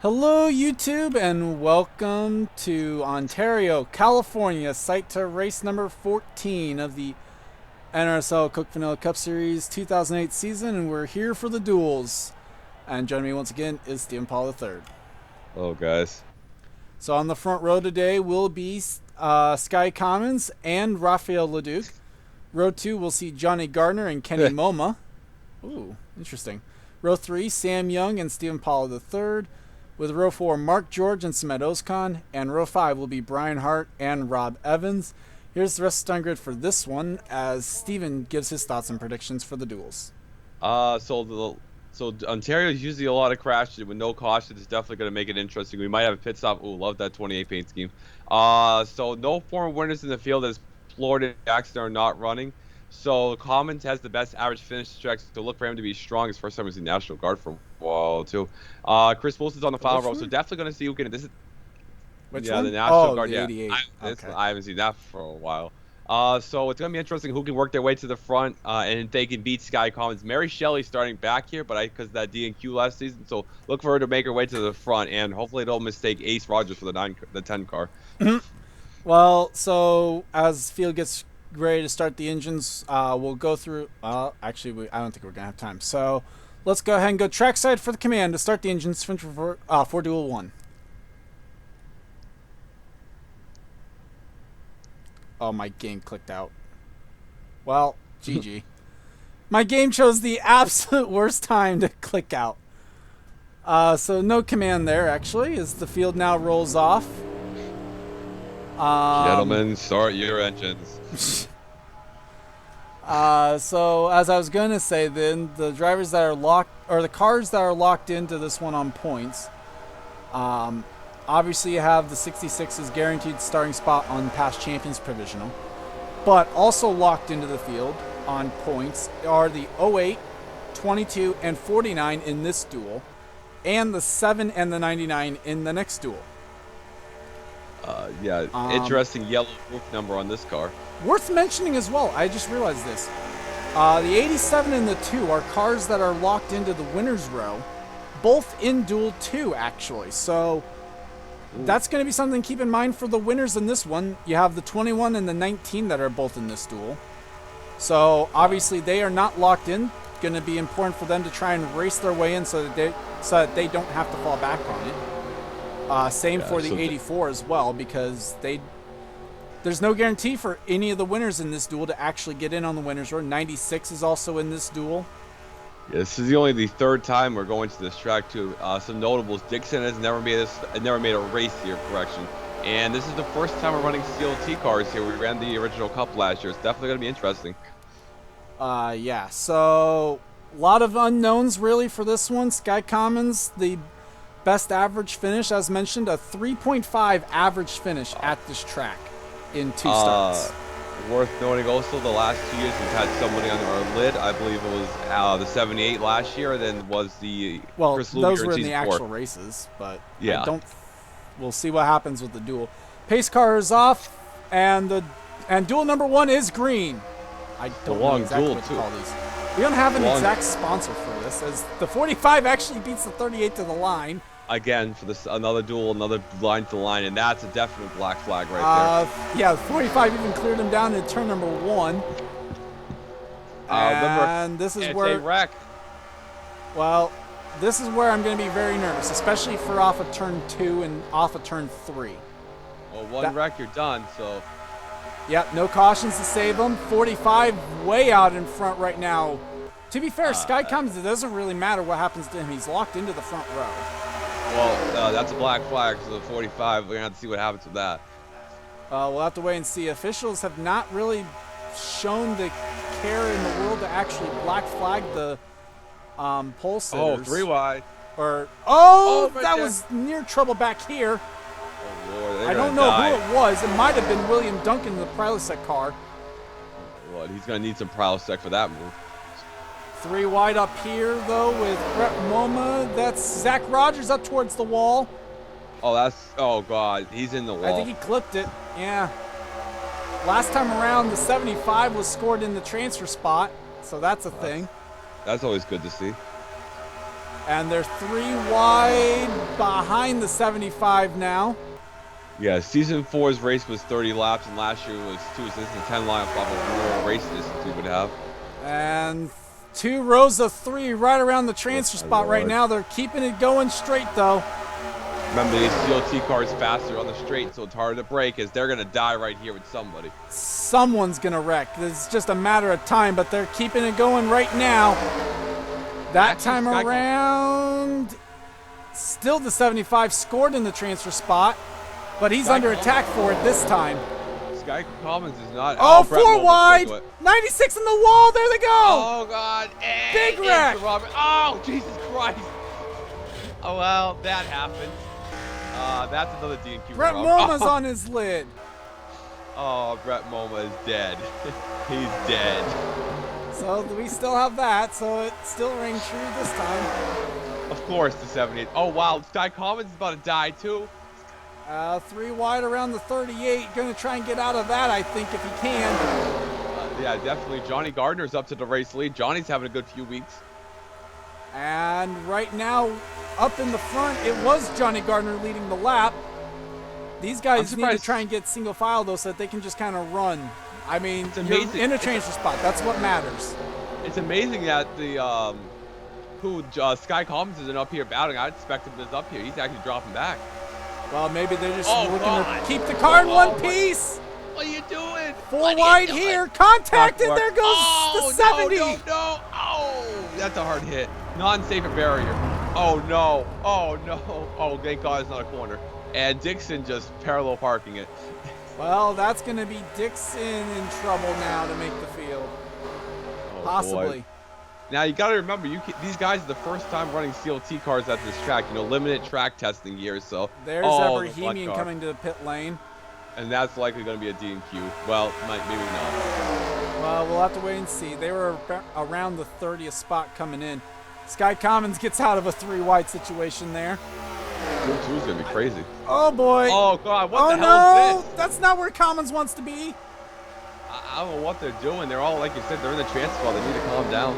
Hello, YouTube, and welcome to Ontario, California, site to race number 14 of the NRSL Coke Vanilla Cup Series 2008 season, and we're here for the duels. And joining me once again is Stephen Paul III. Hello, guys. So on the front row today will be Sky Commons and Rafael Leduc. Row 2 will see Johnny Gardner and Kenny Moma. Ooh, interesting. Row 3, Sam Young and Stephen Paul III. With row 4, Mark George and Samet Ozkan. And row 5 will be Brian Hart and Rob Evans. Here's the rest of the time grid for this one as Steven gives his thoughts and predictions for the duels. So Ontario is usually a lot of crashes with no caution. It's definitely going to make it interesting. We might have a pit stop. Ooh, love that 28 paint scheme. So no former winners in the field as Florida and Jackson are not running. So Commons has the best average finish stretch, so look for him to be strong. His first time was in National Guard for a while too. Chris Wilson's on the final row, so definitely going to see who can. This is Which yeah, one? the National Oh, Guard. the Yeah, 88. Okay. I haven't seen that for a while. So it's gonna be interesting who can work their way to the front, and if they can beat Sky Commons. Mary Shelley starting back here, but because that DNQ last season, so look for her to make her way to the front, and hopefully don't mistake Ace Rogers for the 10 car. Well, so as field gets ready to start the engines, we'll go through. Actually, I don't think we're gonna have time. So let's go ahead and go trackside for the command to start the engines for duel 1. Oh, my game clicked out. Well, GG. My game chose the absolute worst time to click out. So no command there, actually, as the field now rolls off. Gentlemen, start your engines. So as I was going to say, then the drivers that are locked, or the cars that are locked into this one on points, obviously you have the 66's guaranteed starting spot on past champions provisional, but also locked into the field on points are the 08, 22, and 49 in this duel, and the 7 and the 99 in the next duel. Interesting yellow roof number on this car. Worth mentioning as well, I just realized this. The 87 and the 2 are cars that are locked into the winner's row, both in Duel 2, actually. So that's going to be something to keep in mind for the winners in this one. You have the 21 and the 19 that are both in this duel. So obviously they are not locked in. Going to be important for them to try and race their way in so that they don't have to fall back on it. Same for the 84 as well, because there's no guarantee for any of the winners in this duel to actually get in on the winner's row. 96 is also in this duel. Yeah, this is only the third time we're going to this track too. Some notables: Dixon has never made a race here, correction, and this is the first time we're running CLT cars here. We ran the original Cup last year. It's definitely going to be interesting. Yeah. So a lot of unknowns really for this one. Sky Commons, the best average finish, as mentioned, a 3.5 average finish at this track in 2 starts. Worth noting also, the last 2 years we've had somebody on our lid. I believe it was the 78 last year, then was the Chris those were in the actual races, but yeah, we'll see what happens with the duel. Pace car is off, and duel number 1 is green. I don't know exactly what to call these. We don't have an exact sponsor for this, as the 45 actually beats the 38 to the line. Again, for this another duel, another line to line, and that's a definite black flag right there. Yeah, the 45 even cleared him down in turn number 1. And this is where wreck. Well, this is where I'm going to be very nervous, especially for off of turn 2 and off of turn 3. Well, one wreck, you're done. So. Yep, no cautions to save him. 45 way out in front right now. To be fair, Sky Commons, it doesn't really matter what happens to him. He's locked into the front row. Well, that's a black flag, so the 45, we're going to have to see what happens with that. We'll have to wait and see. Officials have not really shown the care in the world to actually black flag the pole sitters. Oh, 3 wide. That was near trouble back here. Oh, Lord, I don't know who it was. It might have been William Duncan in the Prilosec car. Oh, Lord, he's going to need some Prilosec for that move. 3 wide up here, though, with Brett Moma. That's Zach Rogers up towards the wall. Oh, God, he's in the wall. I think he clipped it, yeah. Last time around, the 75 was scored in the transfer spot, so that's a thing. That's always good to see. And they're 3 wide behind the 75 now. Yeah, season 4's race was 30 laps, and last year was 2. So this is a 10 laps off of more race distance we would have. And 2 rows of 3 right around the transfer spot right now. They're keeping it going straight, though. Remember, these CLT cars faster on the straight, so it's harder to brake, as they're going to die right here with somebody. Someone's going to wreck. It's just a matter of time, but they're keeping it going right now. That time around, still the 75 scored in the transfer spot, but he's under attack for it this time. Sky Commons is not. Oh, 4 wide. 96 in the wall. There they go. Oh, God. Big wreck. Oh, Jesus Christ. Oh, well, that happened. That's another DQ. Brett Moma's on his lid. Oh, Brett Moma is dead. He's dead. So we still have that, so it still rings true this time. Of course, the 78. Oh, wow. Sky Commons is about to die, too. 3 wide around the 38. Going to try and get out of that, I think, if he can. Yeah, definitely. Johnny Gardner's up to the race lead. Johnny's having a good few weeks. And right now, up in the front, it was Johnny Gardner leading the lap. These guys need to try and get single file, though, so that they can just kind of run. I mean, you're in a transfer spot. That's what matters. It's amazing that the Sky Commons isn't up here battling. I'd expect him to be up here. He's actually dropping back. Well, maybe they're just looking to keep the car in one piece. What are you doing? 4 wide here. Contacted. There goes the 70. No. Oh, that's a hard hit. Non-safe barrier. Oh, no. Oh, no. Oh, thank God it's not a corner. And Dixon just parallel parking it. Well, that's going to be Dixon in trouble now to make the field. Oh, possibly. Boy. Now, you got to remember, these guys are the first time running CLT cars at this track. You know, limited track testing here, so. There's Ebrahimian coming to the pit lane. And that's likely going to be a DNQ. Well, maybe not. Well, we'll have to wait and see. They were around the 30th spot coming in. Sky Commons gets out of a 3 wide situation there. 2-2's going to be crazy. Oh, boy. Oh, God. What the hell is this? That's not where Commons wants to be. I don't know what they're doing. They're all, like you said, they're in the transfer spot. They need to calm down.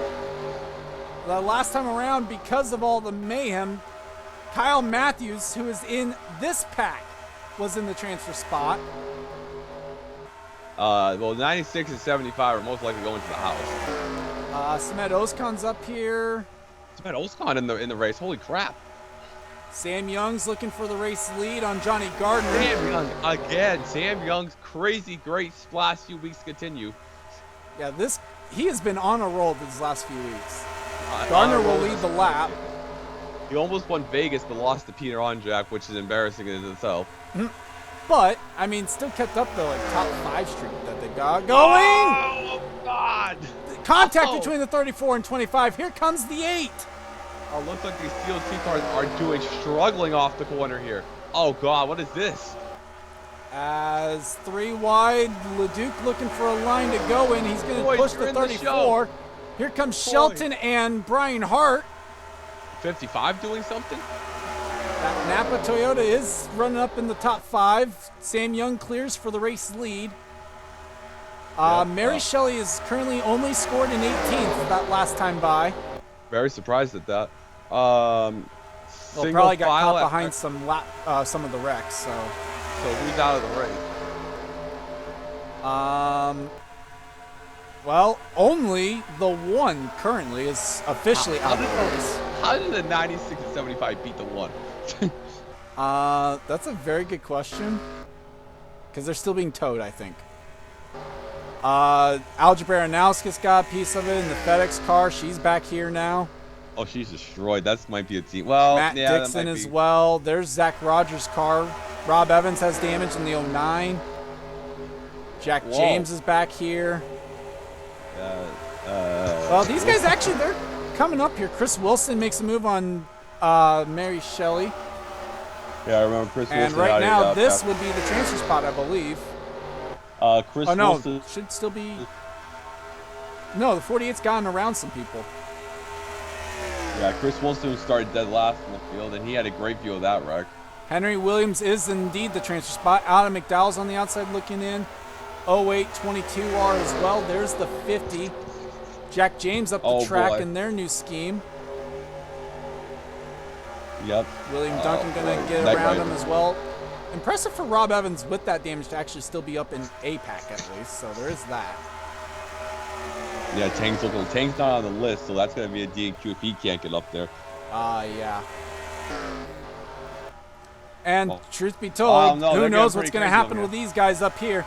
The last time around, because of all the mayhem, Kyle Matthews, who is in this pack, was in the transfer spot. Well, 96 and 75 are most likely going to the house. Smed Oskan's up here. Smed Oskan in the race. Holy crap. Sam Young's looking for the race lead on Johnny Gardner. Sam Young again. Sam Young's crazy great last few weeks continue. Yeah, he has been on a roll these last few weeks. Gardner will lead the lap. He almost won Vegas, but lost to Peter Onjak, which is embarrassing in itself. But, I mean, still kept up the top 5 streak that they got going. Oh, God. Contact between the 34 and 25. Here comes the 8. Oh, looks like these CLT cars are struggling off the corner here. Oh, God, what is this? As 3 wide, Leduc looking for a line to go in. He's going to push the 34. Here comes Shelton and Brian Hart. 55 doing something? That Napa Toyota is running up in the top 5. Sam Young clears for the race lead. Mary Shelley is currently only scored in 18th that last time by. Very surprised at that. Well, probably got caught behind some of the wrecks. So who's out of the race? Well, only the 1 currently is officially out of the race. How did the 96 and 75 beat the 1? That's a very good question. Because they're still being towed, I think. Algebra Anauskas got a piece of it in the FedEx car. She's back here now. Oh, she's destroyed. That might be a team. Well, Matt Dixon as well. There's Zach Rogers' car. Rob Evans has damage in the 09. Jack James is back here. Well, these guys actually, they're coming up here. Chris Wilson makes a move on Mary Shelley. Yeah, I remember Chris Wilson. And right now, this would be the transfer spot, I believe. Chris Wilson. Should still be. No, the 48's gotten around some people. Yeah, Chris Wilson started dead last in the field, and he had a great view of that wreck. Henry Williams is indeed the transfer spot. Adam McDowell's on the outside looking in. 0822R as well. There's the 50. Jack James up the track in their new scheme. Yep. William Duncan going to get around him as well. Impressive for Rob Evans with that damage to actually still be up in A pack at least, so there is that. Yeah, Tang's not on the list, so that's going to be a DQ if he can't get up there. Yeah. And truth be told, who knows what's going to happen with these guys up here.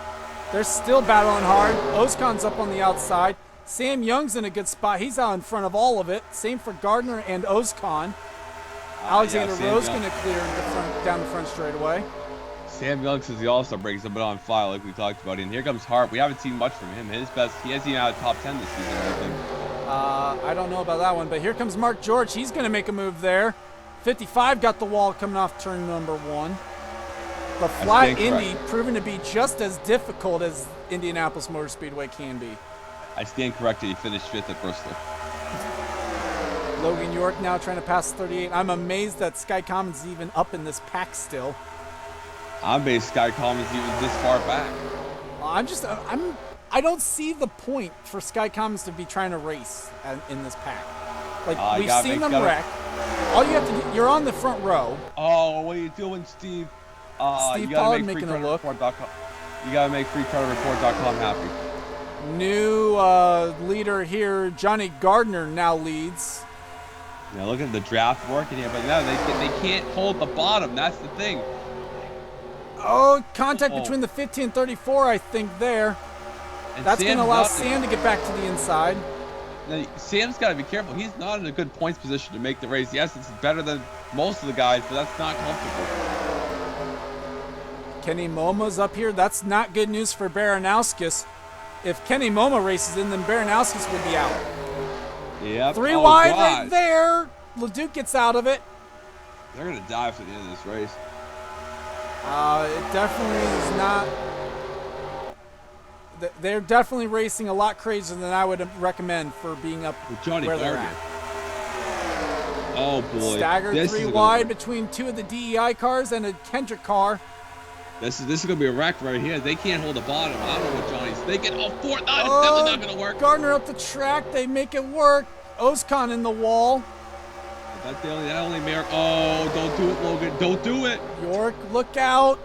They're still battling hard. Ozkan's up on the outside. Sam Young's in a good spot. He's out in front of all of it. Same for Gardner and Ozkan. Alexander Rose going to clear down the front straightaway. Sam Young says the All-Star break is a bit on fire, like we talked about. And here comes Hart. We haven't seen much from him. He hasn't even had a top 10 this season, I think. I don't know about that one, but here comes Mark George. He's going to make a move there. 55 got the wall coming off turn number 1. The flat Indy proving to be just as difficult as Indianapolis Motor Speedway can be. I stand corrected. He finished 5th at Bristol. Logan York now trying to pass 38. I'm amazed that Sky Commons is even up in this pack still. I'm amazed Sky Commons even this far back. I don't see the point for Sky Commons to be trying to race in this pack. Like, we've seen them wreck. All you have to do, you're on the front row. Oh, what are you doing, Steve? Steve Pollard making a look. You gotta make freecreditreport.com happy. New leader here, Johnny Gardner now leads. Yeah, look at the draft working here, but no, they can't hold the bottom. That's the thing. Oh, contact between the 50 and 34, I think there. And that's going to allow Sam to get back to the inside. Now, Sam's got to be careful. He's not in a good points position to make the race. Yes, it's better than most of the guys, but that's not comfortable. Kenny Moma's up here. That's not good news for Baranowskis. If Kenny Moma races in, then Baranowskis would be out. Yep. 3 wide right there. LeDuc gets out of it. They're going to die for the end of this race. It definitely is not. They're definitely racing a lot crazier than I would recommend for being up where they're at. Oh boy! Staggered 3 wide between 2 of the DEI cars and a Kendrick car. This is gonna be a wreck right here. They can't hold the bottom. I don't know what Johnny's thinking. Oh, fourth! No, it's definitely not gonna work. Gardner up the track. They make it work. Ozkan in the wall. That only miracle. Oh, don't do it, Logan. Don't do it. York, look out.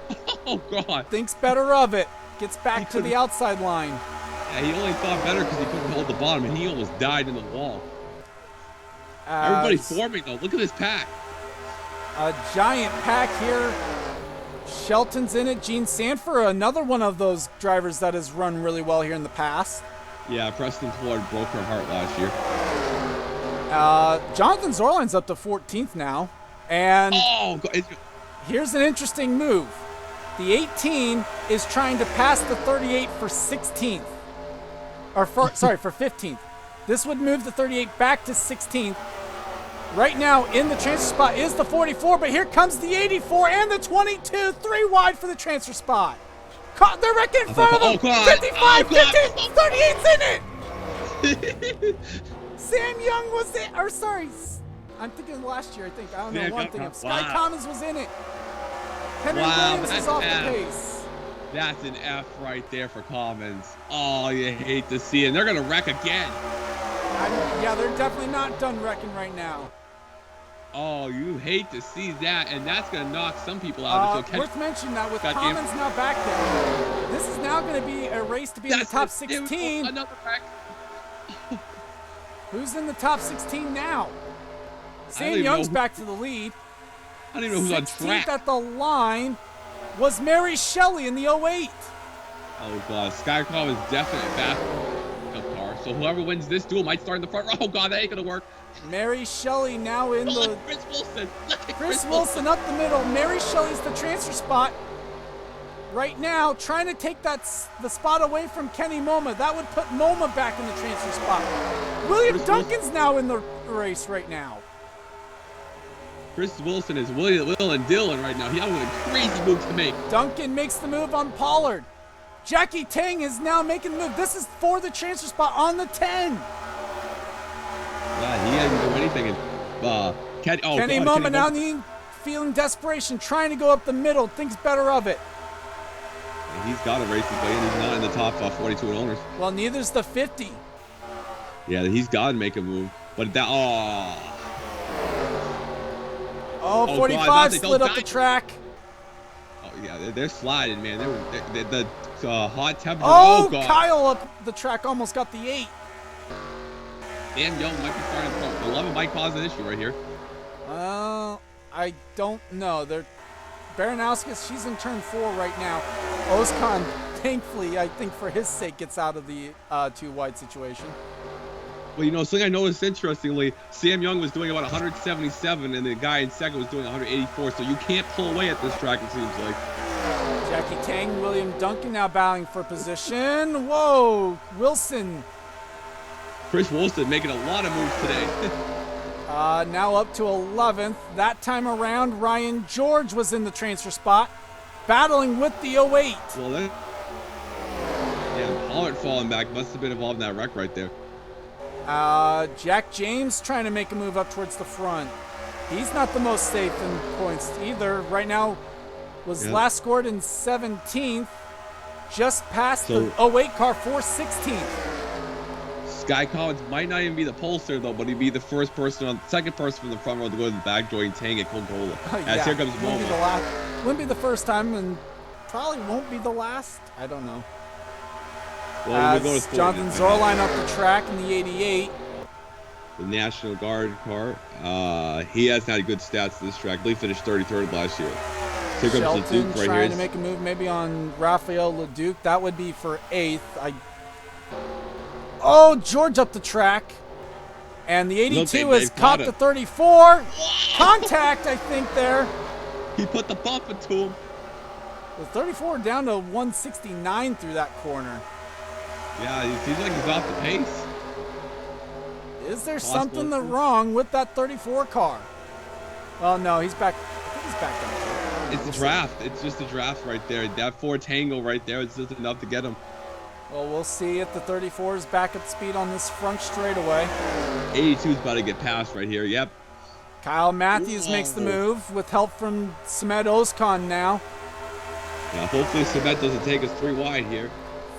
Oh, God. Thinks better of it. Gets back to the outside line. Yeah, he only thought better because he couldn't hold the bottom, and he almost died in the wall. Everybody's forming, though. Look at this pack. A giant pack here. Shelton's in it. Gene Sanford, another one of those drivers that has run really well here in the past. Yeah, Preston Ford broke her heart last year. Jonathan Zorline's up to 14th now. And God. Here's an interesting move. The 18 is trying to pass the 38 for 16th. For 15th. This would move the 38 back to 16th. Right now in the transfer spot is the 44, but here comes the 84 and the 22. 3 wide for the transfer spot. They're wrecking in front of them. 55, 15, 38's in it. Sam Young was in, I'm thinking last year, I think. I don't know one thing. Sky Commons was in it. Henry Williams is off the pace. That's an F right there for Commons. Oh, you hate to see it. They're going to wreck again. Yeah, they're definitely not done wrecking right now. Oh, you hate to see that, and that's going to knock some people out. Worth mentioning that with Commons now back there, this is now going to be a race to be in the top 16. Another wreck. Who's in the top 16 now? Sam Young's back to the lead. I don't even know who's on track. 16th at the line was Mary Shelley in the 08. Oh, God. Sky Commons definitely back car. So whoever wins this duel might start in the front row. Oh, God, that ain't going to work. Mary Shelley now in the... Chris Wilson. Chris Wilson up the middle. Mary Shelley's the transfer spot. Right now, trying to take the spot away from Kenny Moma. That would put Moma back in the transfer spot. William Duncan's now in the race right now. Chris Wilson is Will and Dylan right now. He has a crazy move to make. Duncan makes the move on Pollard. Jackie Tang is now making the move. This is for the transfer spot on the 10. Yeah, he hasn't do anything. Kenny Moma now feeling desperation, trying to go up the middle. Thinks better of it. He's got a race to play, and he's not in the top 42 in owners. Well, neither's the 50. Yeah, he's got to make a move. But that, Oh, Oh, 45 God, slid up the track. Oh, yeah, they're sliding, man. The hot temperature. Oh, Oh, God. Kyle up the track almost got the 8. Sam Young might be starting front. 11 might cause an issue right here. I don't know. Baranowskis, she's in turn 4 right now. Ozkan, thankfully, I think for his sake, gets out of the 2 wide situation. Well, you know, something I noticed interestingly, Sam Young was doing about 177, and the guy in second was doing 184, so you can't pull away at this track, it seems like. Jackie Tang, William Duncan now battling for position. Whoa, Wilson. Chris Wilson making a lot of moves today. Now up to 11th. That time around, Ryan George was in the transfer spot, battling with the 08. Well, then, yeah, Pollard falling back must have been involved in that wreck right there. Jack James trying to make a move up towards the front. He's not the most safe in points either. Right now was last scored in 17th, just past the 08 car for 16th. Sky Collins might not even be the pollster though, but he'd be the second person from the front row to go to the back, join Tang at Coca-Cola. As here comes Momo. Wouldn't be the first time, and probably won't be the last. I don't know. Well, as Jonathan Zorline up the track in the 88. The National Guard car. He has not good stats to this track. He finished 33rd last year. Here comes Shelton LeDuc right trying here. to make a move maybe on Raphael LeDuc. That would be for 8th. Oh, George up the track. And the 82 has caught the 34. Contact, I think, there. He put the bump into him. The 34 down to 169 through that corner. Yeah, he seems like he's off the pace. Is there something wrong with that 34 car? Well, no, he's back. I think he's back up. It's a draft. It's just a draft right there. That Ford Tango right there is just enough to get him. Well, we'll see if the 34 is back at speed on this front straightaway. 82 is about to get past right here. Yep. Kyle Matthews makes the move with help from Samet Ozkan now. Yeah, hopefully Samet doesn't take us 3 wide here.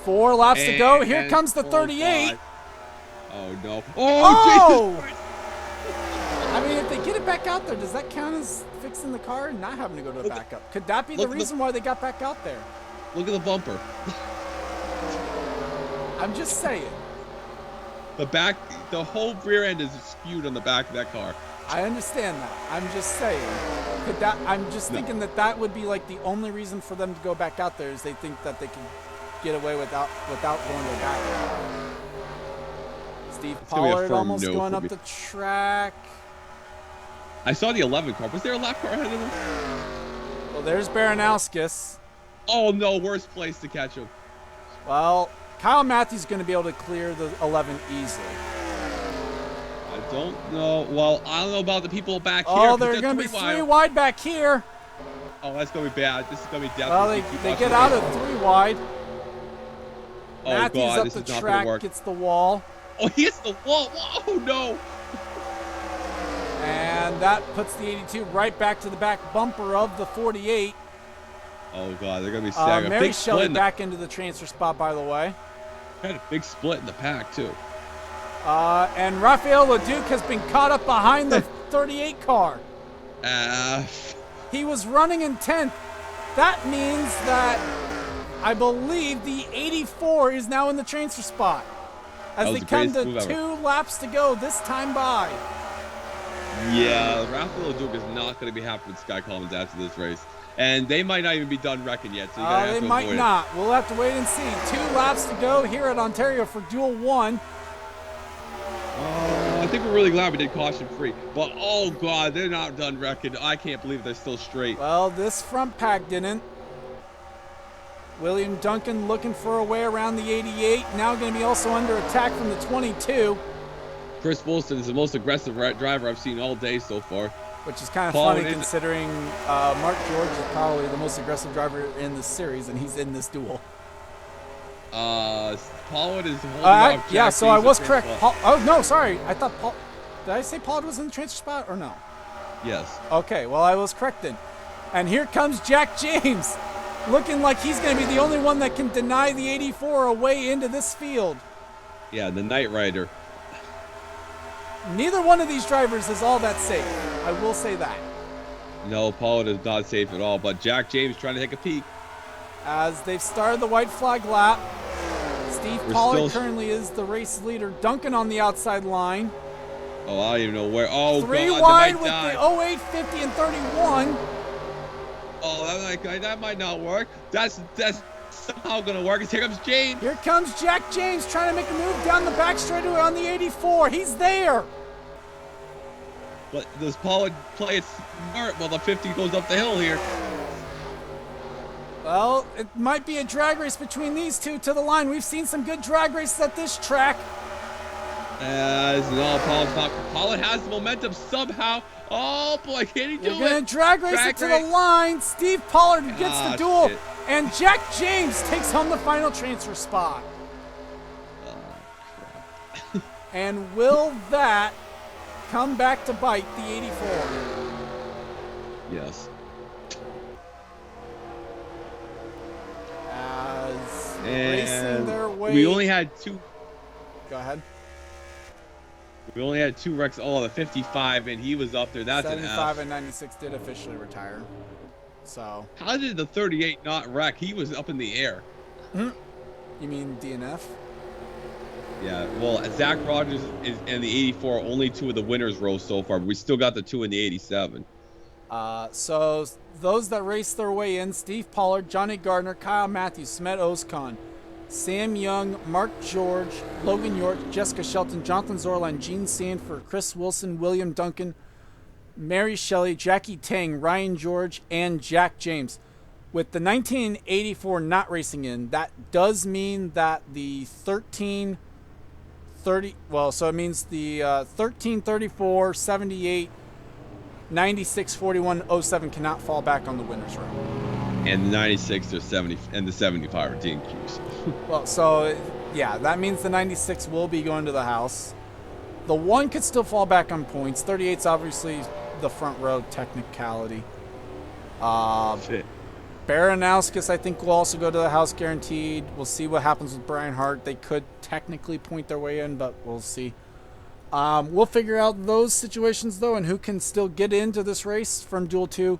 4 laps to go. Here comes the 38. Oh, no. Oh! I mean, if they get it back out there, does that count as fixing the car and not having to go to a backup? Could that be the reason why they got back out there? Look at the bumper. I'm just saying. The whole rear end is skewed on the back of that car. I understand that. I'm just saying. I'm just thinking that would be like the only reason for them to go back out there is they think that they can get away without going to a backup. Steve Pollard almost going up the track. I saw the 11 car. Was there a lap car ahead of him? Well, there's Baranowskis. Oh, no. Worst place to catch him. Well, Kyle Matthews is going to be able to clear the 11 easily. I don't know. Well, I don't know about the people back here. Oh, they're going to be 3 wide back here. Oh, that's going to be bad. This is going to be definitely. Well, they get out of 3 wide. Oh, Matthews God, up this the is not track, work. gets the wall. Oh, he hits the wall. Oh, no. And that puts the 82 right back to the back bumper of the 48. Oh, God, they're going to be staggering. Mary Shelley back into the transfer spot, by the way. Had a big split in the pack, too. And Raphael LeDuc has been caught up behind the 38 car. He was running in 10th. That means that I believe the 84 is now in the transfer spot. As they come to 2 laps to go this time by. Yeah, Raphael LeDuc is not going to be happy with Sky Collins after this race. And they might not even be done wrecking yet, so you gotta have to they might not. We'll have to wait and see. 2 laps to go here at Ontario for Duel 1. I think we're really glad we did caution free. But, oh, God, they're not done wrecking. I can't believe they're still straight. Well, this front pack didn't. William Duncan looking for a way around the 88. Now going to be also under attack from the 22. Chris Wilson is the most aggressive driver I've seen all day so far. Which is kind of funny considering Mark George is probably the most aggressive driver in this series, and he's in this duel. Pollard is holding off Jack. Yeah, so I was correct. Oh, no, sorry. I thought did I say Pollard was in the transfer spot or no? Yes. Okay, well, I was correct then. And here comes Jack James, looking like he's going to be the only one that can deny the 84 a way into this field. Yeah, the Knight Rider. Neither one of these drivers is all that safe. I will say that. No, Pollard is not safe at all, but Jack James trying to take a peek. As they've started the white flag lap, Steve Pollard currently is the race leader. Duncan on the outside line. Oh, I don't even know where. Oh, Three God, wide with the 08, 50, and 31. Oh, that might not work. That's somehow going to work. Here comes James. Here comes Jack James trying to make a move down the back straightaway on the 84. He's there. But does Pollard play it smart while the 50 goes up the hill here? Well, it might be a drag race between these two to the line. We've seen some good drag races at this track. No, Pollard's not. Pollard has the momentum somehow. Oh boy, can he do it? We're gonna drag race it to the line. Steve Pollard gets the duel, and Jack James takes home the final transfer spot. Crap. And will that come back to bite the 84? Yes. As racing their way. We only had two. Go ahead. We only had two wrecks. Oh, the 55, and he was up there. That's 75 an F. and 96 did officially retire. So. How did the 38 not wreck? He was up in the air. You mean DNF? Yeah. Well, Zach Rogers and the 84 are only two of the winners row so far. But we still got the two in the 87. So those that raced their way in: Steve Pollard, Johnny Gardner, Kyle Matthews, Smet Oscon, Sam Young, Mark George, Logan York, Jessica Shelton, Jonathan Zorline, Gene Sanford, Chris Wilson, William Duncan, Mary Shelley, Jackie Tang, Ryan George, and Jack James. With the 1984 not racing in, that does mean that the 1330, well, so it means the 1334, 78, 96, 41, 07 cannot fall back on the winner's row. And the 96 or 70 and the 75 are DNQs. Well, so yeah, that means the 96 will be going to the house. The 1 could still fall back on points. 38's obviously the front row technicality. Baranowskis, I think, will also go to the house guaranteed. We'll see what happens with Brian Hart. They could technically point their way in, but we'll see. We'll figure out those situations, though, and who can still get into this race from Duel 2.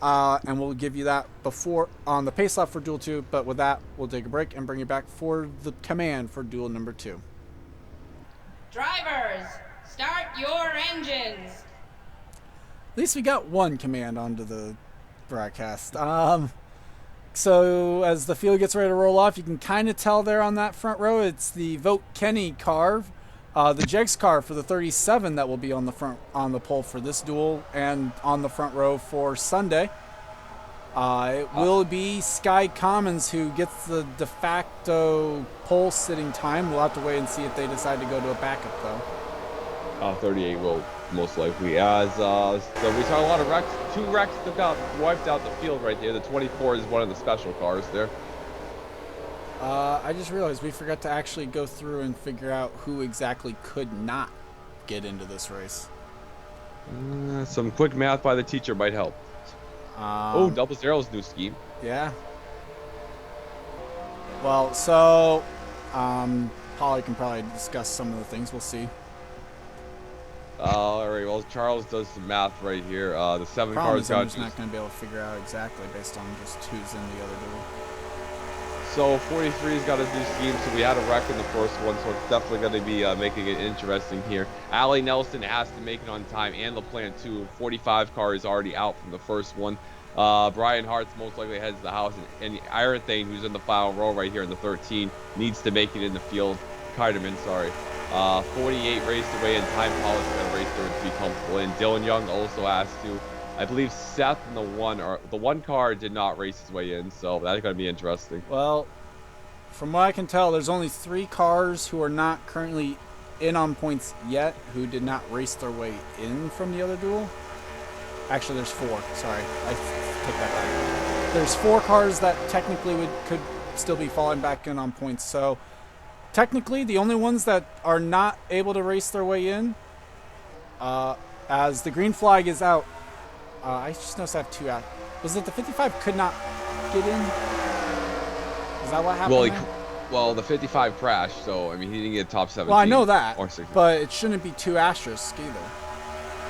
And we'll give you that before on the pace lap for Duel 2. But with that, we'll take a break and bring you back for the command for Duel number 2. Drivers, start your engines. At least we got one command onto the broadcast. So as the field gets ready to roll off, you can kind of tell there on that front row, it's the Vote Kenny car, the Jegs car for the 37 that will be on the pole for this duel and on the front row for Sunday. It will be Sky Commons who gets the de facto pole sitting time. We'll have to wait and see if they decide to go to a backup though. 38 will most likely. As so we saw a lot of wrecks. 2 wrecks that got wiped out the field right there. The 24 is one of the special cars there. I just realized we forgot to actually go through and figure out who exactly could not get into this race. Some quick math by the teacher might help. Double Zero's new scheme. Yeah. Well, so Polly can probably discuss some of the things. We'll see. All right. Well, Charles does some math right here. The 7 Problem cars is I'm got. just not going to be able to figure out exactly based on just who's in the other duel. So 43's got a new scheme. So we had a wreck in the first one, so it's definitely going to be making it interesting here. Allie Nelson has to make it on time, and LaPlante too. 45 car is already out from the first one. Brian Hart's most likely heads to the house, and the Irothane, who's in the final row right here in the 13, needs to make it in the field. Keiderman, sorry. 48 raced away, and Time Pollock's going to race there to be comfortable. And Dylan Young also has to. I believe Seth and the one car did not race his way in, so that's going to be interesting. Well, from what I can tell, there's only 3 cars who are not currently in on points yet who did not race their way in from the other duel. Actually, there's 4. Sorry, I take that back. There's 4 cars that technically could still be falling back in on points. So technically, the only ones that are not able to race their way in, as the green flag is out. I just noticed I have 2 out. Was it the 55 could not get in? Is that what happened? Well, the 55 crashed, so I mean he didn't get top 17. Well, I know that, or 16. but it shouldn't be 2 asterisks either.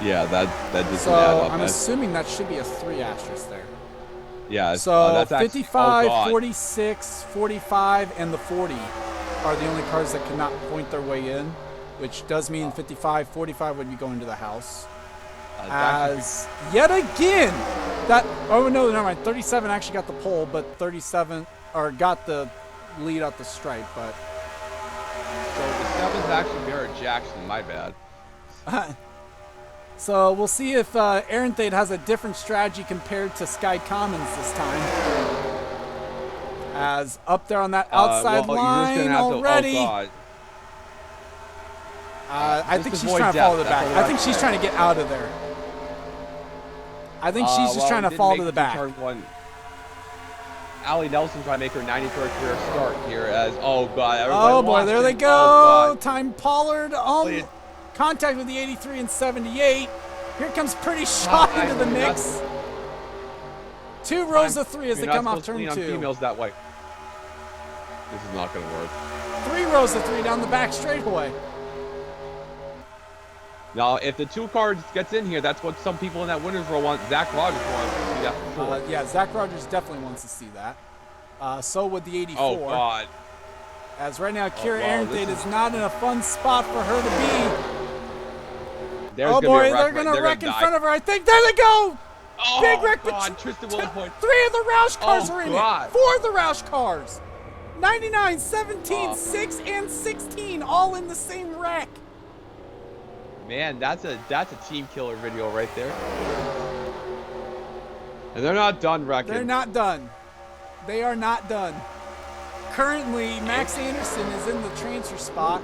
Yeah, that doesn't So add up. I'm assuming that should be a 3 asterisk there. Yeah. So that's actually, 55, 46, 45, and the 40 are the only cars that cannot point their way in, which does mean 55, 45 would be going to the house. As yet again, oh no, never mind. 37 actually got the pole, but 37 got the lead out the stripe. But so the 7's actually Barrett Jackson. My bad. So we'll see if Aaron Thade has a different strategy compared to Sky Commons this time. As up there on that outside line already. I think she's trying to follow the back. I think she's trying to get out of there. I think she's just trying to fall to the back. Turn 1. Allie Nelson trying to make her 93rd career start here as, oh god. Oh boy, there they go. Time Pollard. Contact with the 83 and 78. Here comes Pretty Shot into the mix. 2 rows of 3 as they come off turn 2. Females that way. This is not going to work. 3 rows of 3 down the back straightaway. Now, if the 2 cars gets in here, that's what some people in that winner's row want. Zach Rogers wants to see that for sure. Yeah, Zach Rogers definitely wants to see that. So would the 84. Oh, God. As right now, Kira Arenthate is not in a fun spot for her to be. Oh boy, they're going to wreck in front of her. I think. There they go. Oh, big wreck. God. Tristan Willis point. 3 of the Roush cars are in it. 4 of the Roush cars. 99, 17, 6, and 16 all in the same wreck. Man, that's a team killer video right there. And they're not done wrecking. They're not done. They are not done. Currently, Max Anderson is in the transfer spot.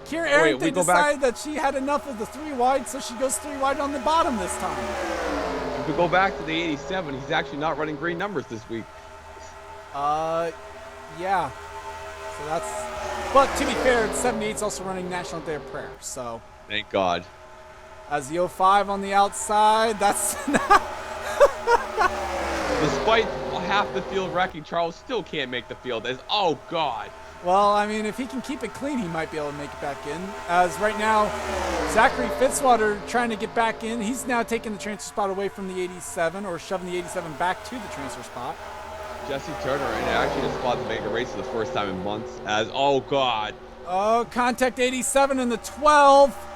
Kira Arenthate decided that she had enough of the 3 wide, so she goes 3 wide on the bottom this time. If we go back to the 87, he's actually not running green numbers this week. Yeah. So that's. But to be fair, 78's also running National Day of Prayer, so. Thank God. As the 05 on the outside, that's not. Despite half the field wrecking, Charles still can't make the field. Oh, God. Well, I mean, if he can keep it clean, he might be able to make it back in. As right now, Zachary Fitzwater trying to get back in. He's now taking the transfer spot away from the 87, or shoving the 87 back to the transfer spot. Jesse Turner in actually a spot to make a race for the first time in months. Oh, God. Oh, contact 87 in the 12.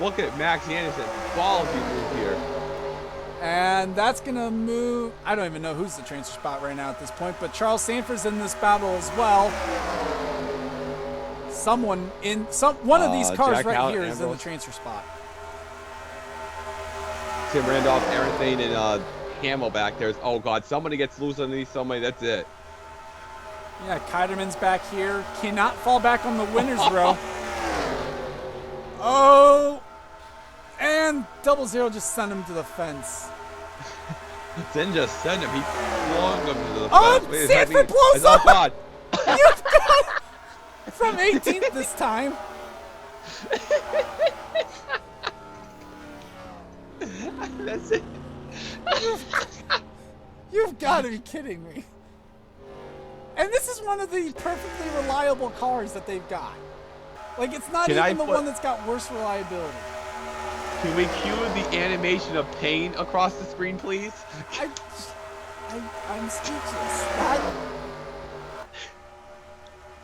Look at Max Anderson. Ballsy move here. And that's going to move. I don't even know who's the transfer spot right now at this point, but Charles Sanford's in this battle as well. One of these cars right here is in the transfer spot. Tim Randolph, Aaron Thane, and Hamill back there. Oh, God. Somebody gets loose underneath somebody. That's it. Yeah, Kiderman's back here. Cannot fall back on the winner's row. Oh. And 00 just sent him to the fence. Didn't just send him. He flung him to the fence. Oh, Sanford blows up. Oh, God. You've got from 18th this time. That's it. You've got to be kidding me. And this is one of the perfectly reliable cars that they've got. Like, it's not even the one that's got worse reliability. Can we cue the animation of pain across the screen, please? I'm speechless.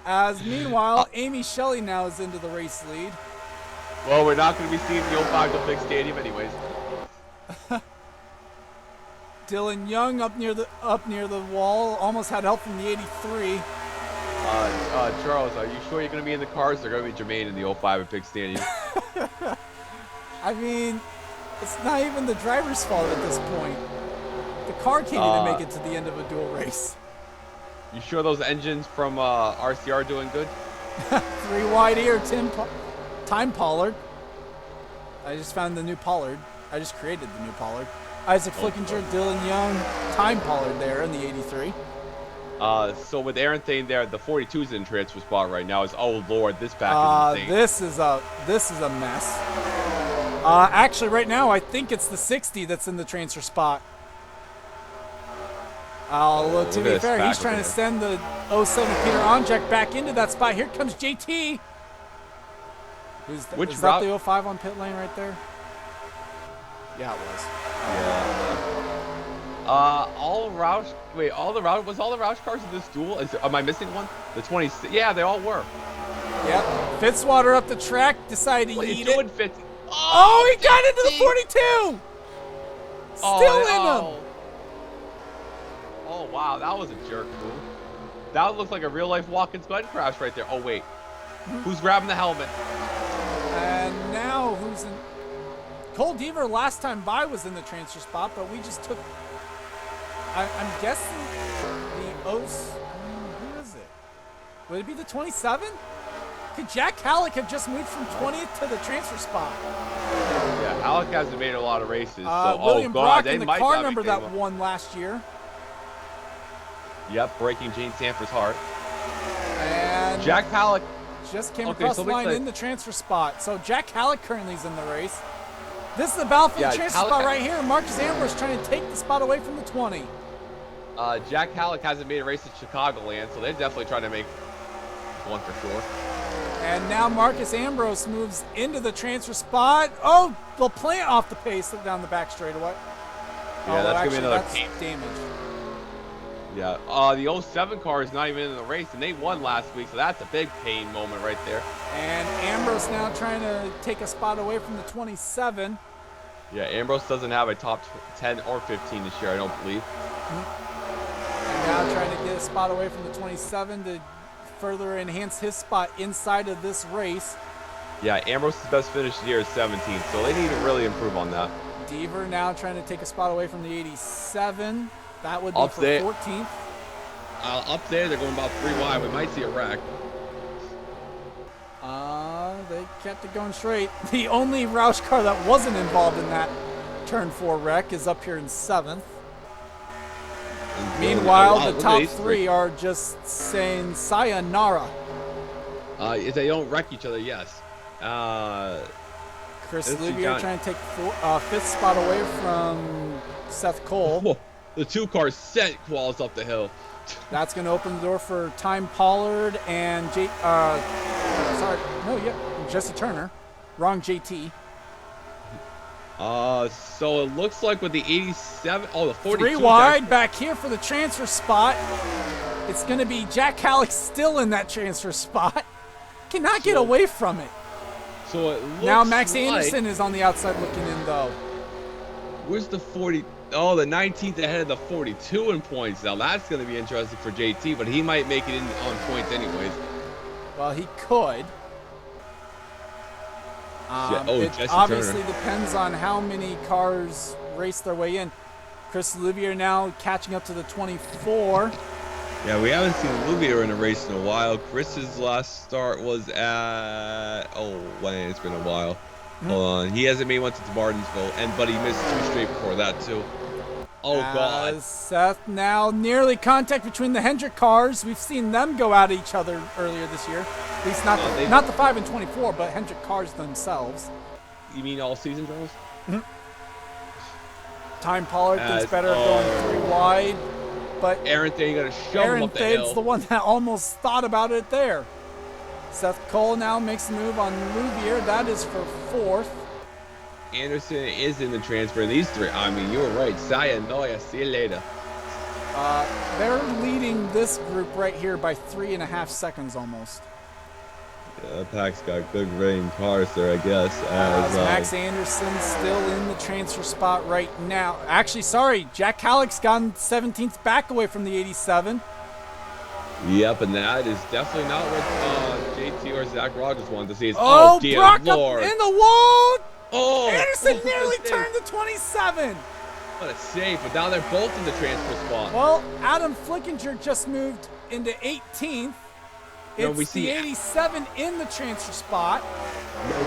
As meanwhile, Amy Shelley now is into the race lead. Well, we're not going to be seeing the 05 to Big Stadium anyways. Dylan Young up near the wall, almost had help from the 83. Charles, are you sure you're going to be in the cars? They're going to be Jermaine in the 05 at Big Stadium. I mean, it's not even the driver's fault at this point. The car can't even make it to the end of a dual race. You sure those engines from RCR are doing good? 3 wide here, Time Pollard. I just found the new Pollard. I just created the new Pollard. Isaac Flickinger, Dylan Young, Time Pollard there in the 83. So with Aaron Thane there, the 42's in transfer spot right now. Oh Lord, this back is insane. This is a mess. Actually, right now I think it's the 60 that's in the transfer spot. To be fair, he's trying to send the 07 Peter Onjek back into that spot. Here comes JT. Is that the 05 on pit lane right there? Yeah, it was. Yeah. All the Roush cars in this duel? Am I missing one? The 20. Yeah, they all were. Yep. Fitzwater up the track, decided to What are yeet you doing, it. Fitz? Oh, he got into the 42! Still in him! Oh, wow, that was a jerk move. That looked like a real-life Watkins Glen crash right there. Oh, wait. Who's grabbing the helmet? And now who's in... Cole Deaver last time by was in the transfer spot, but we just took... I'm guessing the O's... Who is it? Would it be the 27? Could Jack Halleck have just moved from 20th to the transfer spot? Yeah, Halleck hasn't made a lot of races. William Brock in the might car not number be that able- won last year. Yep, breaking Gene Sanford's heart. And Jack Halleck just came Okay, across so the line like- in the transfer spot. So Jack Halleck currently is in the race. This is the Battlefield Yeah, transfer Halleck- spot right here. Marcus Ambrose trying to take the spot away from the 20. Jack Halleck hasn't made a race at Chicagoland, so they're definitely trying to make one for sure. And now Marcus Ambrose moves into the transfer spot. Oh, they'll plant off the pace down the back straightaway. Yeah, that's gonna be another that's pain. damage. Yeah, the 07 car is not even in the race, and they won last week, so that's a big pain moment right there. And Ambrose now trying to take a spot away from the 27. Yeah, Ambrose doesn't have a top 10 or 15 this year, I don't believe. And now trying to get a spot away from the 27 to further enhance his spot inside of this race. Yeah, Ambrose's best finish this year is 17th, so they need to really improve on that. Deaver now trying to take a spot away from the 87. That would be Up for there. 14th. Up there, they're going about 3 wide. We might see a wreck. They kept it going straight. The only Roush car that wasn't involved in that turn 4 wreck is up here in 7th. Meanwhile, the top 3 are just saying sayonara. If they don't wreck each other, yes. Chris This is Luvier John- trying to take 5th spot away from Seth Cole. Whoa, the 2 cars sent Qualls up the hill. That's going to open the door for Time Pollard and Jesse Turner. Wrong JT. So it looks like with the 87, the 42. 3 wide back here for the transfer spot. It's going to be Jack Halleck still in that transfer spot. Cannot get away from it. So it looks Now Max like, Anderson is on the outside looking in though. Where's the 40? Oh, the 19th ahead of the 42 in points. Now that's going to be interesting for JT, but he might make it in on points anyways. Well, he could. It Jesse obviously Turner. depends on how many cars race their way in. Chris Luvier now catching up to the 24. Yeah, we haven't seen Luvier in a race in a while. Chris's last start was at... Oh, man, it's been a while. Hold on. He hasn't made one since Martinsville, but he missed 2 straight before that, too. Oh, God. Seth now nearly contact between the Hendrick cars. We've seen them go at each other earlier this year. At least not the 5 and 24, but Hendrick cars themselves. You mean all season, Charles? Time Pollard thinks better of going 3 wide, but Aaron Thane got to shove him Aaron up the Thane's hill. the one that almost thought about it there. Seth Cole now makes the move on Luvier. That is for 4th. Anderson is in the transfer. These 3, I mean, you were right. Sayonara, see you later. They're leading this group right here by 3.5 seconds almost. Yeah, that pack's got good rain cars there, I guess. As Max Anderson still in the transfer spot right now. Actually, sorry, Jack Halleck's gotten 17th back away from the 87. Yep, and that is definitely not what JT or Zach Rogers wanted to see. Is, Oh, dear Brock Lord. up in the wall! Oh, Anderson what a nearly save. turned the 27. What a save, but now they're both in the transfer spot. Well, Adam Flickinger just moved into 18th. It's we see the 87 in the transfer spot.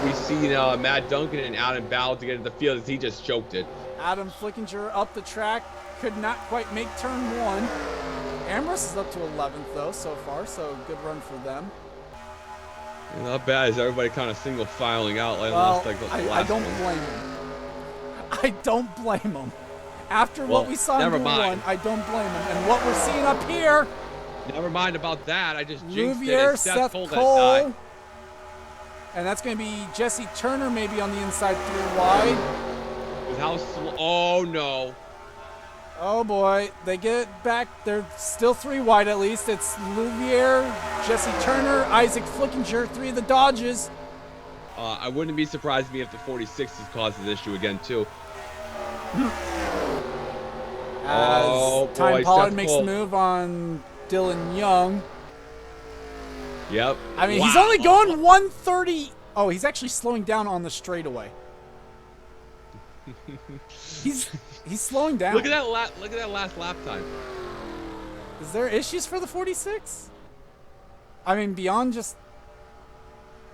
We've seen Matt Duncan and Adam Ballard to get into the field as he just choked it. Adam Flickinger up the track. Could not quite make turn 1. Ambrose is up to 11th, though, so far, so good run for them. Not bad, as everybody kind of single filing out like Well, last, like the I last don't one. blame him. I don't blame him. After Well, what we saw in never Duel mind. 1, I don't blame him. And what we're seeing up here, Never mind about that. I just jinxed it. Luvier, And Seth Cole. Cole, and that's going to be Jesse Turner maybe on the inside 3 wide. How slow? Oh no. Oh boy, they get back. They're still 3 wide at least. It's Louvier, Jesse Turner, Isaac Flickinger, 3 of the Dodges. I wouldn't be surprised me if the 46s caused this issue again too. As Time boy, Pollard Seth makes Cole. the move on Dylan Young. Yep. I mean, he's Wow. only going 130. Oh, he's actually slowing down on the straightaway. He's slowing down. Look at that last lap time. Is there issues for the 46? I mean, beyond just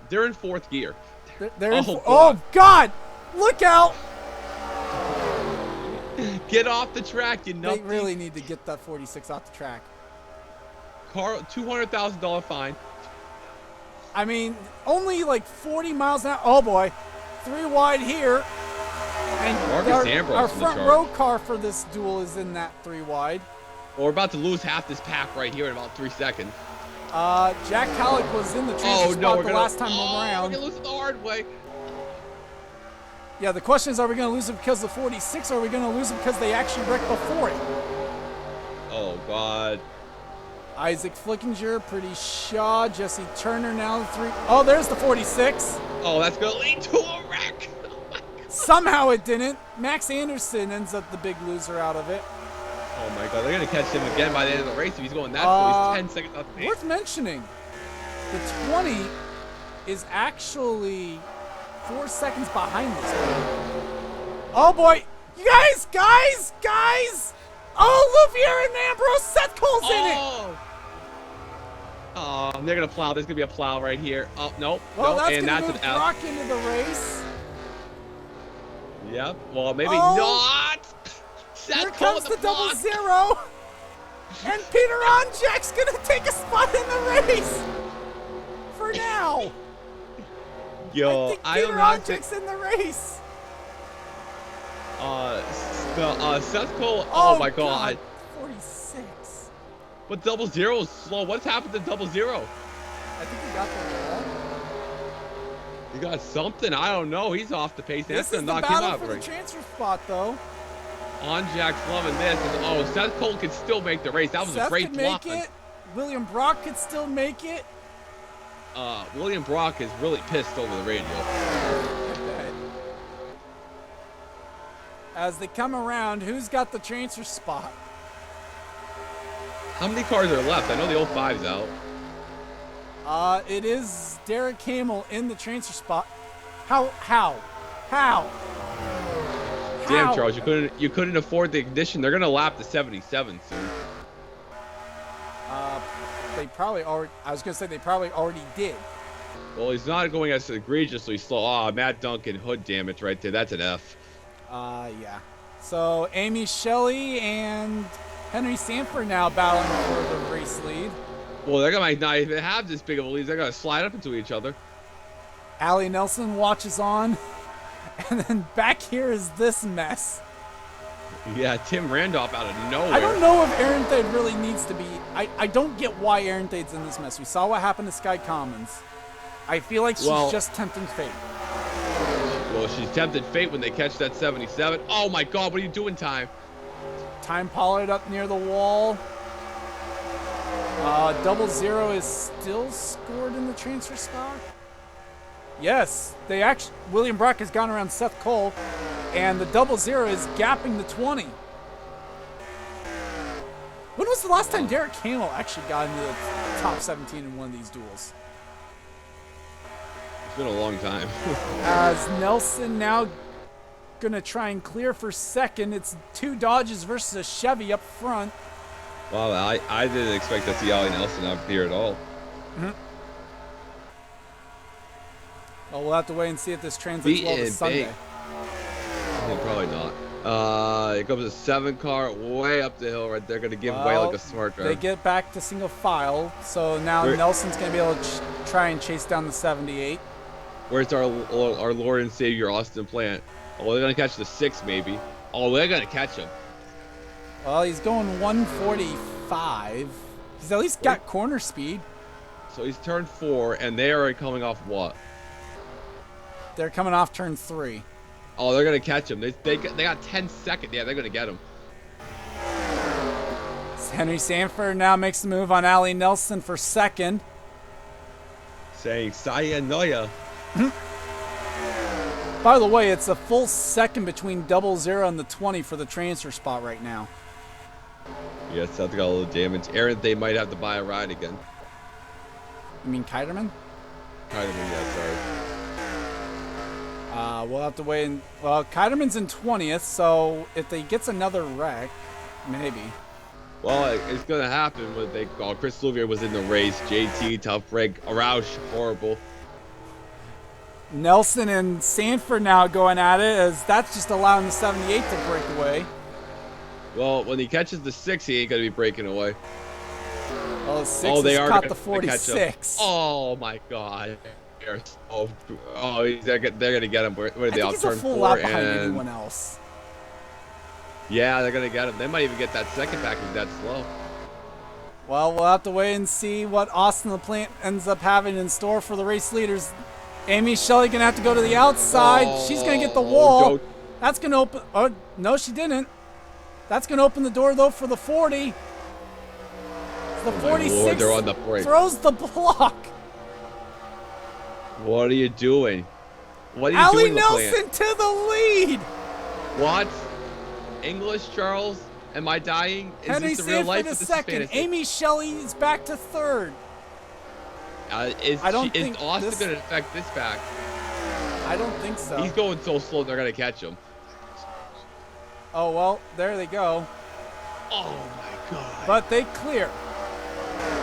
They're in 4th gear. they're in Oh, oh God! Look out! Get off the track, you They nuts. really need to get that 46 off the track. Car $200,000 fine. I mean, only like 40 miles an hour. Oh boy, 3 wide here. And Marcus Ambrose our in the front charge. row car for this duel is in that 3 wide. Well, we're about to lose half this pack right here in about 3 seconds. Jack Halleck was in the transfer spot the last time around. We're gonna lose it the hard way. Yeah, the question is, are we going to lose it because of the 46, or are we going to lose it because they actually wrecked before it? Oh God. Isaac Flickinger, Pretty Shaw, Jesse Turner now the 3. Oh, there's the 46. Oh, that's gonna lead to a wreck. Somehow it didn't. Max Anderson ends up the big loser out of it. Oh my God, they're gonna catch him again by the end of the race if he's going that slow. He's 10 seconds off the pace. Worth mentioning, the 20 is actually 4 seconds behind this one. Oh boy, you guys! Oh, Louvier and Ambrose, Seth Cole's in it. Oh, they're gonna plow. There's gonna be a plow right here. Oh nope. Well, nope. that's And gonna that's move an F. Brock into the race. Yep. Well, maybe Oh. not. Seth Here Cole comes with the double block. 0. And Peter Onjack's gonna take a spot in the race. For now. Yo, I think I Peter don't know. Onjack's in the race. Seth Cole. Oh my God. 46. But double 0 is slow. What's happened to double 0? I think he got the wall. You got something? I don't know. He's off the pace. That's This is gonna the knock him battle out. for the Right. transfer spot, though. Onjack's loving this. And, oh, Seth Cole could still make the race. That was Seth a great could make block. it. William Brock could still make it. William Brock is really pissed over the radio. As they come around, who's got the transfer spot? How many cars are left? I know the 05's out. It is Derek Hamill in the transfer spot. How? Damn, How? Charles, you couldn't afford the ignition. They're gonna lap the 77 soon. They probably already. I was gonna say they probably already did. Well, he's not going as egregiously slow. Ah, Matt Duncan hood damage right there. That's an F. Yeah. So Amy Shelley and Henry Sanford now battling for the race lead. Well, they're gonna not even have this big of a lead. They're gonna slide up into each other. Allie Nelson watches on, and then back here is this mess. Yeah, Tim Randolph out of nowhere. I don't know if Aaron Thade really needs to be. I don't get why Aaron Thade's in this mess. We saw what happened to Sky Commons. I feel like she's just tempting fate. Well, she's tempted fate when they catch that 77. Oh my God, what are you doing, Time? Time Pollard up near the wall. Double 0 is still scored in the transfer spot. Yes, they actually. William Brock has gone around Seth Cole, and the double 0 is gapping the 20. When was the last time Derek Hamill actually got into the top 17 in one of these duels? It's been a long time. As Nelson now gonna try and clear for second. It's 2 Dodges versus a Chevy up front. Wow, I didn't expect to see Ollie Nelson up here at all. Well, we'll have to wait and see if this translates well to Sunday. Yeah, probably not. It comes a 7 car way up the hill right there. Gonna give away like a smart driver. They get back to single file, so now Nelson's gonna be able to try and chase down the 78. Where's our Lord and Savior Austin Plant? Oh, they're gonna catch the 6 maybe. Oh, they're gonna catch him. Well, he's going 145. He's at least got corner speed. So he's turned 4, and they are coming off what? They're coming off turn 3. Oh, they're gonna catch him. They got 10 seconds. Yeah, they're gonna get him. Henry Sanford now makes the move on Ali Nelson for second. Saying Sayonara. By the way, it's a full second between 00 and the 20 for the transfer spot right now. Yeah, South got a little damage. Aaron, they might have to buy a ride again. You mean Kiterman? Yeah, sorry. We'll have to wait. Well, Kiterman's in 20th, so if he gets another wreck, maybe. Well, it's gonna happen when they. Oh, Chris Louvier was in the race. JT, tough break. Araujo, horrible. Nelson and Sanford now going at it, as that's just allowing the 78 to break away. Well, when he catches the 6, he ain't gonna be breaking away. Well, the 6 has caught the 46. Oh my God. Oh, they're gonna get him. Where are they I off think he's a turn full 4? lap behind anyone else. Yeah, they're gonna get him. They might even get that second package that slow. Well, we'll have to wait and see what Austin LaPlante ends up having in store for the race leaders. Amy Shelley gonna have to go to the outside. She's gonna get the wall. That's gonna open. Oh no, she didn't. That's gonna open the door though for the 40. The 46 Lord, they're on the break. throws the block. What are you doing? What are you Ali doing, Nelson LaPlante? to the lead. What? English, Charles? Am I dying? Is Henry this the real life? Sanford Or is this second. fantasy? Amy Shelley is back to third. Is think Austin this- gonna affect this back? I don't think so. He's going so slow, they're gonna catch him. Oh, well, there they go. Oh my God. But they clear.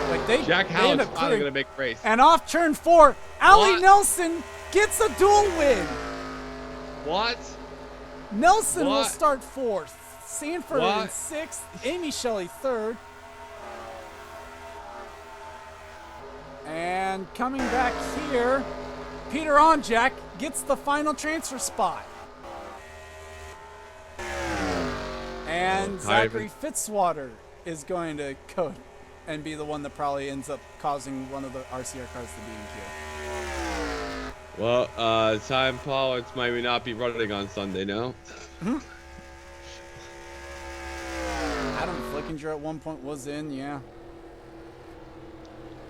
Like Jack they end Howard's up finally clearing. gonna make a race. And off turn 4, Ali What? Nelson gets a dual win. What? Nelson will What? start 4th. Sanford in What? 6th. Amy Shelley 3rd. And coming back here, Peter Onjak gets the final transfer spot. And Zachary Fitzwater is going to code and be the one that probably ends up causing one of the RCR cars to be in queue. Well, Time Pollard's maybe not be running on Sunday, no? Adam Flickinger at one point was in, yeah.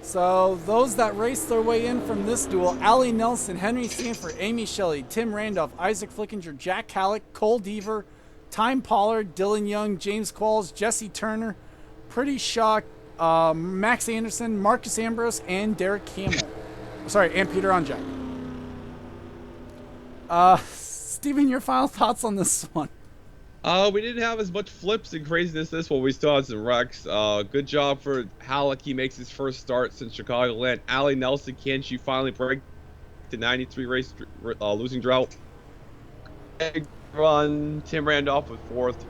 So those that raced their way in from this duel: Ali Nelson, Henry Sanford, Amy Shelley, Tim Randolph, Isaac Flickinger, Jack Halleck, Cole Deaver, Time Pollard, Dylan Young, James Qualls, Jesse Turner, Pretty Shaw, Max Anderson, Marcus Ambrose, and Derek Hamill. Sorry, and Peter Onjak. Steven, your final thoughts on this one? We didn't have as much flips and craziness this one. We still had some wrecks. Good job for Halleck. He makes his first start since Chicagoland. Ali Nelson, can she finally break the 93 race losing drought? Big run. Tim Randolph with 4th.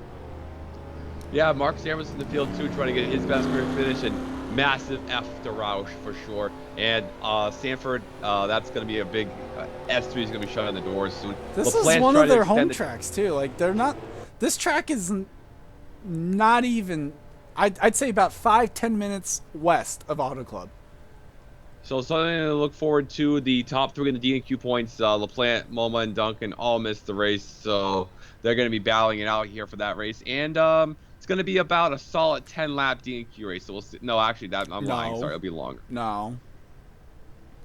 Yeah, Marcus Ambrose in the field too, trying to get his best career finish, and massive F to Roush for sure. And Sanford, that's going to be a big S3 is going to be shutting the doors soon. This LaPlante's is one trying of to their extend home the- tracks too. Like they're not. This track is not even. I'd say about 5-10 minutes west of Auto Club. So something to look forward to. The top 3 in the DNQ points, LaPlante, MoMA, and Duncan all missed the race, so they're going to be battling it out here for that race. And it's going to be about a solid 10-lap DNQ race. So we'll see. No, actually, I'm lying. Sorry, it'll be longer. No.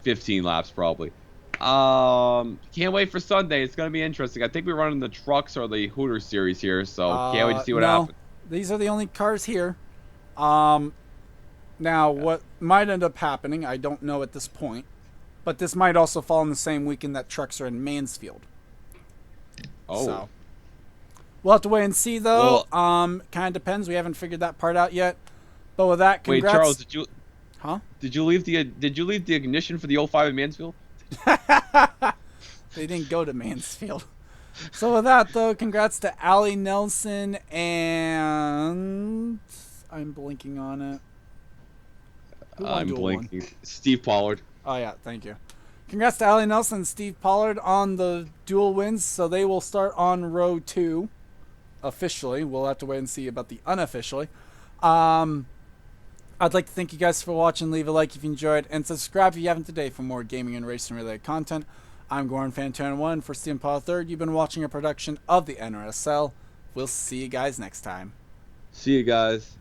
15 laps probably. Can't wait for Sunday. It's going to be interesting. I think we're running the trucks or the Hooter series here, so can't wait to see what happens. These are the only cars here. Now, what might end up happening, I don't know at this point, but this might also fall in the same weekend that trucks are in Mansfield. Oh. So, we'll have to wait and see, though. Kind of depends. We haven't figured that part out yet. But with that, congrats. Wait, Charles, did you leave the ignition for the 05 in Mansfield? They didn't go to Mansfield. So with that, though, congrats to Ali Nelson and I'm blinking on it. Who won I'm Duel blinking. 1? Steve Pollard. Oh, yeah, thank you. Congrats to Ali Nelson and Steve Pollard on the dual wins. So they will start on row 2 officially. We'll have to wait and see about the unofficially. I'd like to thank you guys for watching. Leave a like if you enjoyed, and subscribe if you haven't today for more gaming and racing related content. I'm Goran Fan21 for Steven Paul III. You've been watching a production of the NRSL. We'll see you guys next time. See you guys.